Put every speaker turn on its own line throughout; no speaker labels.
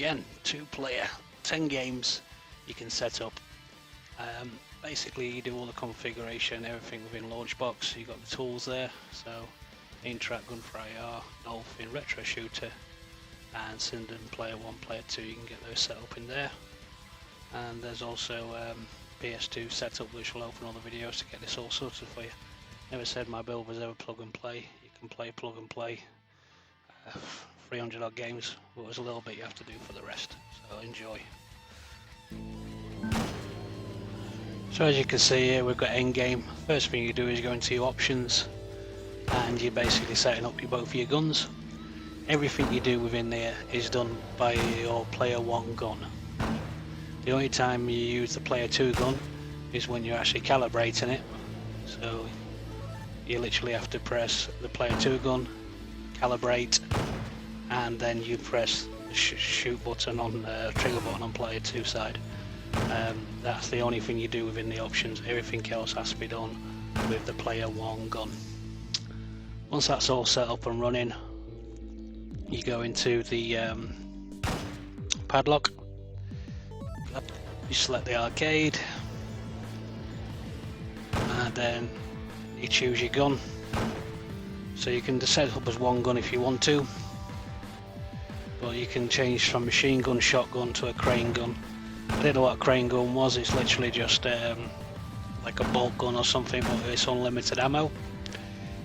again, 2-player, 10 games you can set up. Basically you do all the configuration, everything within Launchbox. You've got the tools there, so Interact, Gunfire AR, Dolphin, Retro Shooter and Sinden Player 1, Player 2, you can get those set up in there. And there's also PS2 setup which will open all the videos to get this all sorted for you. Never said my build was ever plug and play. You can play plug and play 300 odd games, but there's a little bit you have to do for the rest, so enjoy. So as you can see here, we've got endgame. First thing you do is go into your options and you're basically setting up both your guns. Everything you do within there is done by your player 1 gun. The only time you use the player 2 gun is when you're actually calibrating it. So you literally have to press the player 2 gun, calibrate, and then you press the shoot button on the trigger button on player 2 side. That's the only thing you do within the options. Everything else has to be done with the player 1 gun. Once that's all set up and running, you go into the padlock, you select the arcade, and then you choose your gun. So you can set it up as one gun if you want to, but you can change from machine gun, shotgun to a crane gun. I didn't know what a crane gun was. It's literally just like a bolt gun or something, but it's unlimited ammo.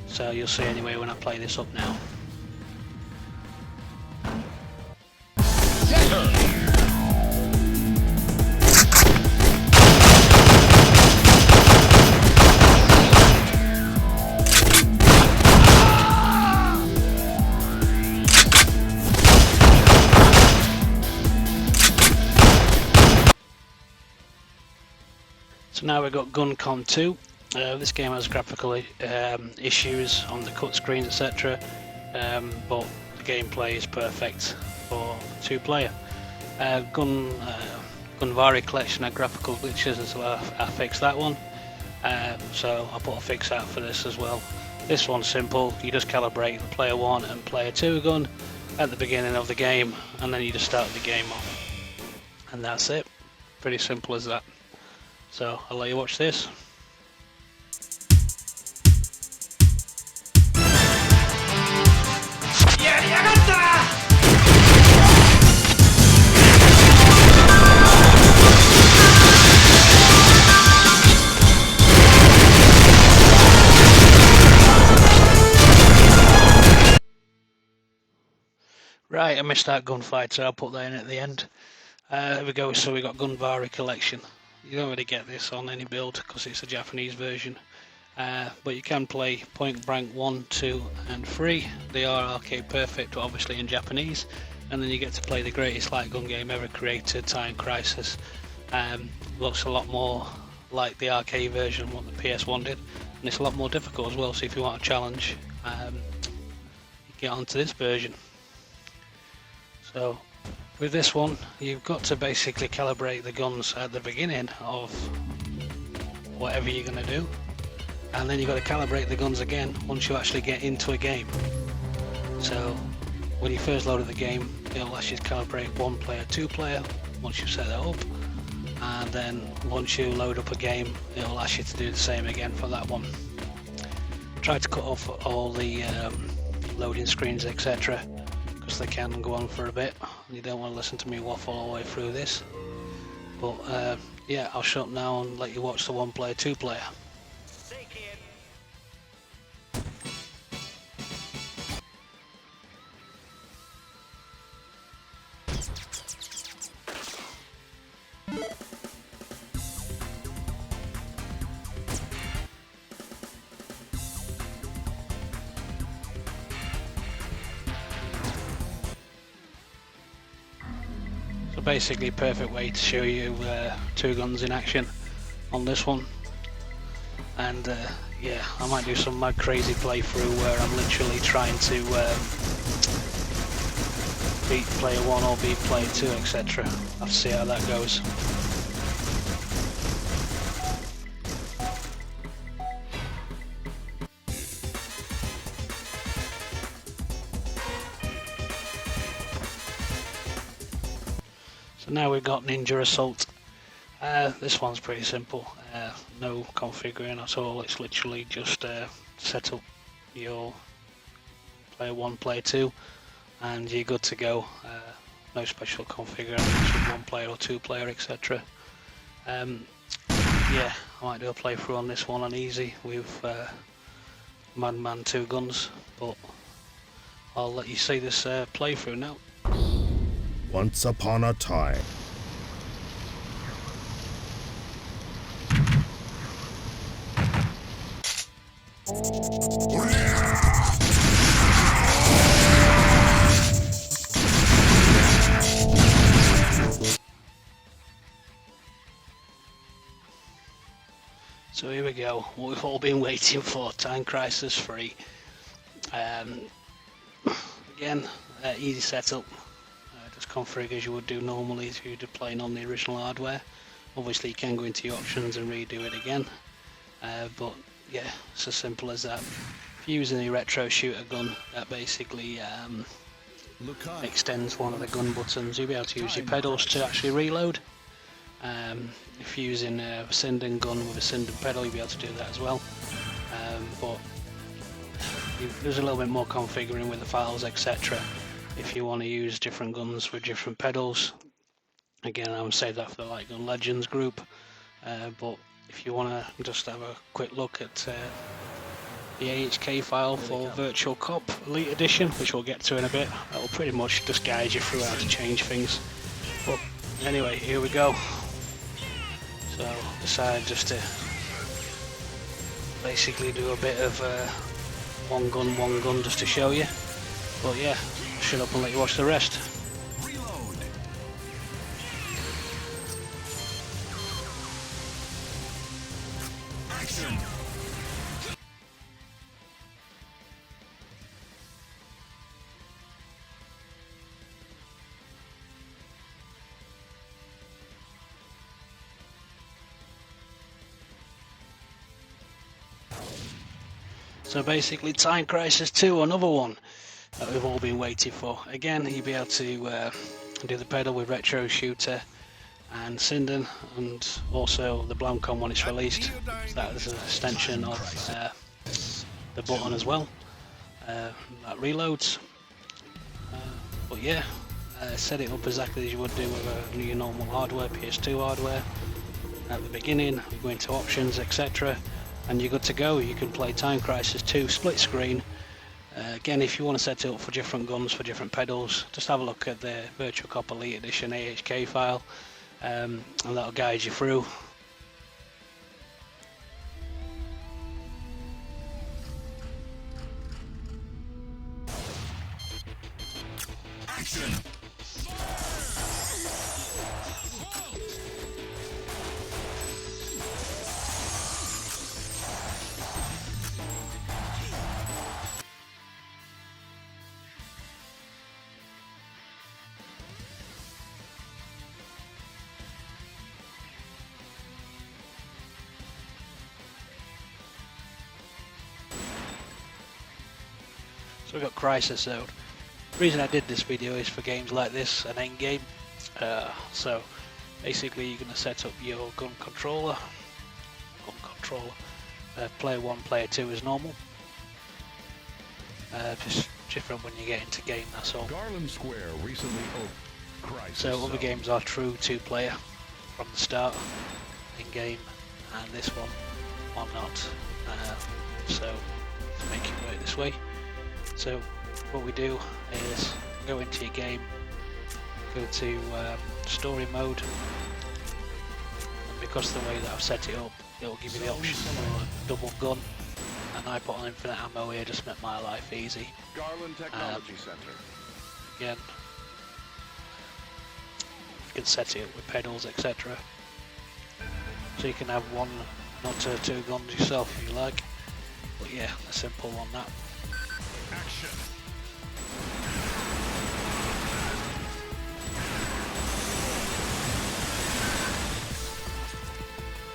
So you'll see anyway when I play this up now. So now we've got GunCon 2. This game has graphical issues on the cut screens, etc. But the gameplay is perfect for 2-player. Gunvari collection had graphical glitches, and so I fixed that one. So I put a fix out for this as well. This one's simple. You just calibrate the player 1 and player 2 gun at the beginning of the game, and then you just start the game off. And that's it. Pretty simple as that. So I'll let you watch this. Right, I missed that gunfight, so I'll put that in at the end. There we go, so we got Gunvari collection. You don't really get this on any build because it's a Japanese version, but you can play Point Blank 1, 2 and 3. They are arcade perfect, but obviously in Japanese, and then you get to play the greatest light gun game ever created, Time Crisis. Looks a lot more like the arcade version, what the PS1 did, and it's a lot more difficult as well, so if you want a challenge, you get onto this version. So with this one, you've got to basically calibrate the guns at the beginning of whatever you're going to do, and then you've got to calibrate the guns again once you actually get into a game. So when you first load the game, it'll ask you to calibrate 1-player, 2-player once you've set that up, and then once you load up a game, it'll ask you to do the same again for that one. Try to cut off all the loading screens, etc., because they can go on for a bit. You don't want to listen to me waffle all the way through this. But yeah, I'll shut up now and let you watch the 1-player, 2-player. So basically perfect way to show you 2 guns in action on this one. And yeah, I might do some mad crazy playthrough where I'm literally trying to beat player 1 or beat player 2, etc. I'll see how that goes. So now we've got Ninja Assault. This one's pretty simple, no configuring at all. It's literally just set up your player 1, player 2 and you're good to go. No special configuring with 1 player or 2 player, etc. Yeah, I might do a playthrough on this one on easy with Madman 2 guns, but I'll let you see this playthrough now.
Once upon a time.
So here we go, what we've all been waiting for, Time Crisis 3. Again, easy setup, just configure as you would do normally if you're playing on the original hardware. Obviously you can go into your options and redo it again, but yeah, it's as simple as that. If you're using a retro shooter gun, that basically extends one of the gun buttons. You'll be able to use your pedals to actually reload. If you're using a Sinden gun with a Sinden pedal, you'll be able to do that as well. But there's a little bit more configuring with the files, etc. If you want to use different guns with different pedals. Again, I would save that for the Lightgun Legends group. But if you want to just have a quick look at the AHK file for Virtua Cop Elite Edition, which we'll get to in a bit, that will pretty much just guide you through how to change things. But anyway, here we go. So decided just to basically do a bit of one gun just to show you. But yeah, shut up and let you watch the rest.
Action.
So basically Time Crisis 2, another one that we've all been waiting for. Again, you'll be able to do the pedal with Retro Shooter and Sinden, and also the Blank when it's released. So that is an extension of the button as well. That reloads. But yeah, set it up exactly as you would do with your normal hardware, PS2 hardware. At the beginning, you go into options, etc. and you're good to go. You can play Time Crisis 2 split screen. Again, if you want to set it up for different guns, for different pedals, just have a look at the Virtua Cop Elite Edition AHK file, and that'll guide you through.
Action.
So we've got Crisis Zone. The reason I did this video is for games like this, an end game. So basically you're going to set up your gun controller. Player 1, player 2 is normal. Just different when you get into game, that's all.
Garland Square recently opened. Crisis
So other
Zone.
games are true 2-player from the start in game, and this one are not. So to make it work this way. So what we do is go into your game, go to story mode, and because of the way that I've set it up, it will give you the option for a double gun, and I put on infinite ammo here just to make my life easy.
Garland Technology Center.
Again, you can set it up with pedals, etc. So you can have one, not two guns yourself if you like. But yeah, a simple one that.
Action.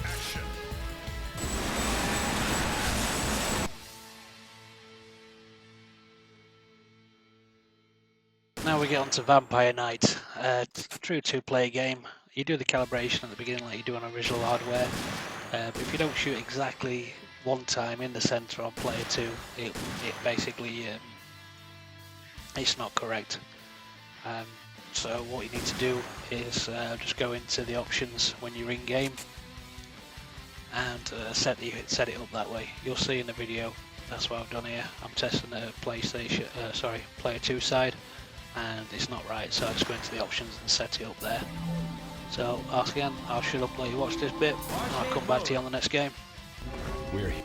Action.
now we get on to Vampire Knight. A true two-player game. You do the calibration at the beginning like you do on original hardware. But if you don't shoot exactly one time in the center on player 2, it basically it's not correct. So what you need to do is just go into the options when you're in game and set it up that way. You'll see in the video that's what I've done here. I'm testing the player 2 side, and it's not right, so I just go into the options and set it up there. So again, I should up let you watch this bit, and I'll come back to you on the next game.
We're here.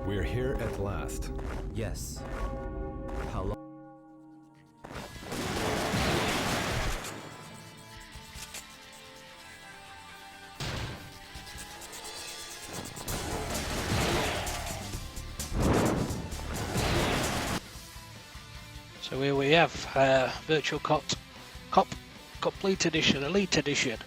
We're here at last.
Yes. How long?
So here we have Virtual Cop Complete Edition, Elite Edition.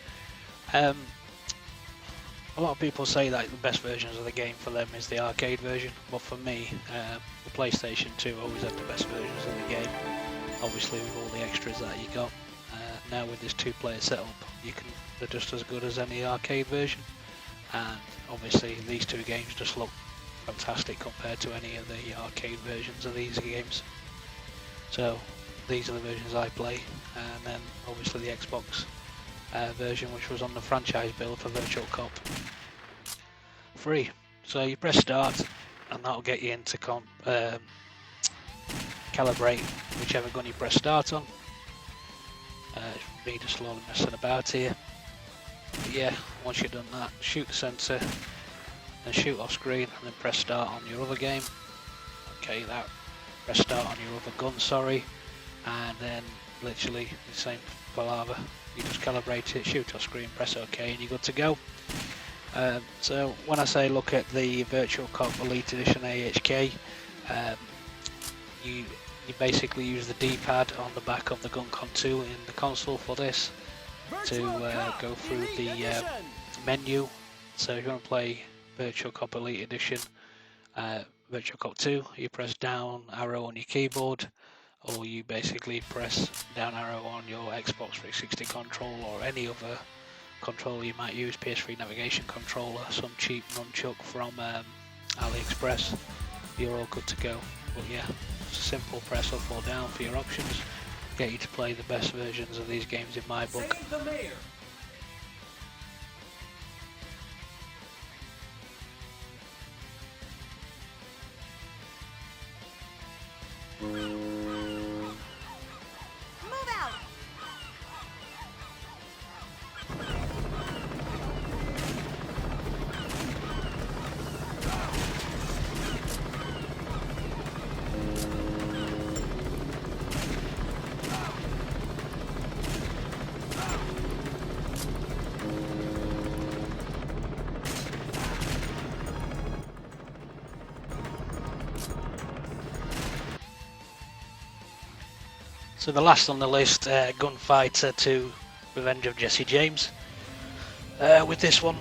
A lot of people say that the best versions of the game for them is the arcade version, but for me, the PlayStation 2 always had the best versions of the game, obviously with all the extras that you got. Now with this two-player setup, they're just as good as any arcade version, and obviously these two games just look fantastic compared to any of the arcade versions of these games. So these are the versions I play, and then obviously the Xbox version, which was on the franchise build for Virtual Cop. Free. So you press start, and that'll get you into calibrate whichever gun you press start on. It's me just slowly messing about here. But yeah, once you've done that, shoot the sensor, then shoot off screen, and then press start on your other game. Okay, that press start on your other gun, sorry, and then literally the same palaver. You just calibrate it, shoot off screen, press OK, and you're good to go. So when I say look at the Virtual Cop Elite Edition AHK, you basically use the D-pad on the back of the GunCon 2 in the console for this to go through the menu. So if you want to play Virtual Cop Elite Edition, Virtual Cop 2, you press down arrow on your keyboard, or you basically press down arrow on your Xbox 360 controller or any other controller you might use, PS3 navigation controller, some cheap nunchuck from AliExpress. You're all good to go. But yeah, simple press up or down for your options, get you to play the best versions of these games in my book.
Save the mayor.
Move out!
So the last on the list, Gunfighter 2 Revenge of Jesse James. With this one,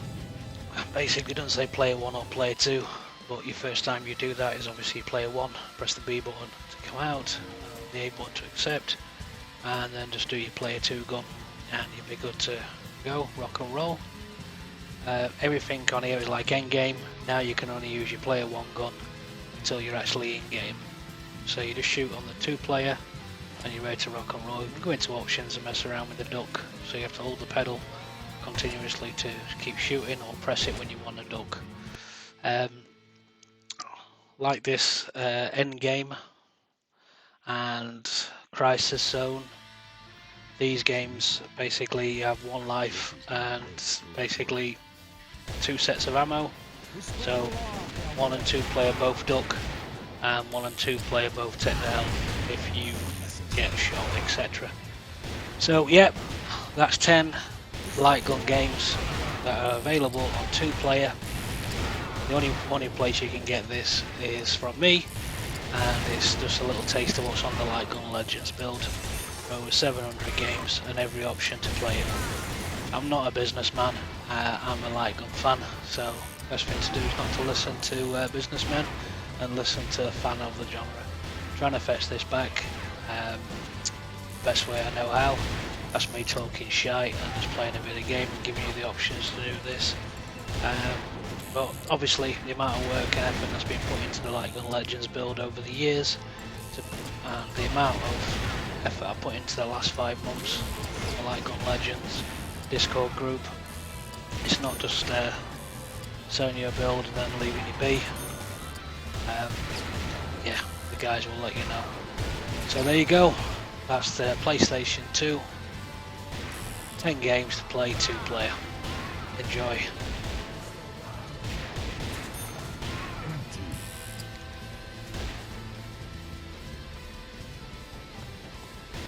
basically doesn't say player 1 or player 2, but your first time you do that is obviously player 1, press the B button to come out, the A button to accept, and then just do your player 2 gun, and you'll be good to go, rock and roll. Everything on here is like endgame. Now you can only use your player 1 gun until you're actually in game. So you just shoot on the 2-player and you're ready to rock and roll. You can go into options and mess around with the duck, so you have to hold the pedal continuously to keep shooting, or press it when you want to duck. Like this Endgame and Crisis Zone, these games basically you have 1 life and basically 2 sets of ammo. So 1 and 2 player both duck, and 1 and 2 player both take down if you get shot, etc. So yep, that's 10 light gun games that are available on 2-player. The only place you can get this is from me, and it's just a little taste of what's on the Lightgun Legends build. Over 700 games and every option to play it. I'm not a businessman, I'm a light gun fan, so best thing to do is not to listen to businessmen and listen to a fan of the genre. I'm trying to fetch this back best way I know how. That's me talking shite and just playing a bit of game and giving you the options to do this. But obviously the amount of work and effort that's been put into the Lightgun Legends build over the years, and the amount of effort I put into the last 5 months in the Lightgun Legends Discord group, it's not just selling you a build and then leaving you be. Yeah, the guys will let you know. So there you go, that's the PlayStation 2, 10 games to play 2-player. Enjoy.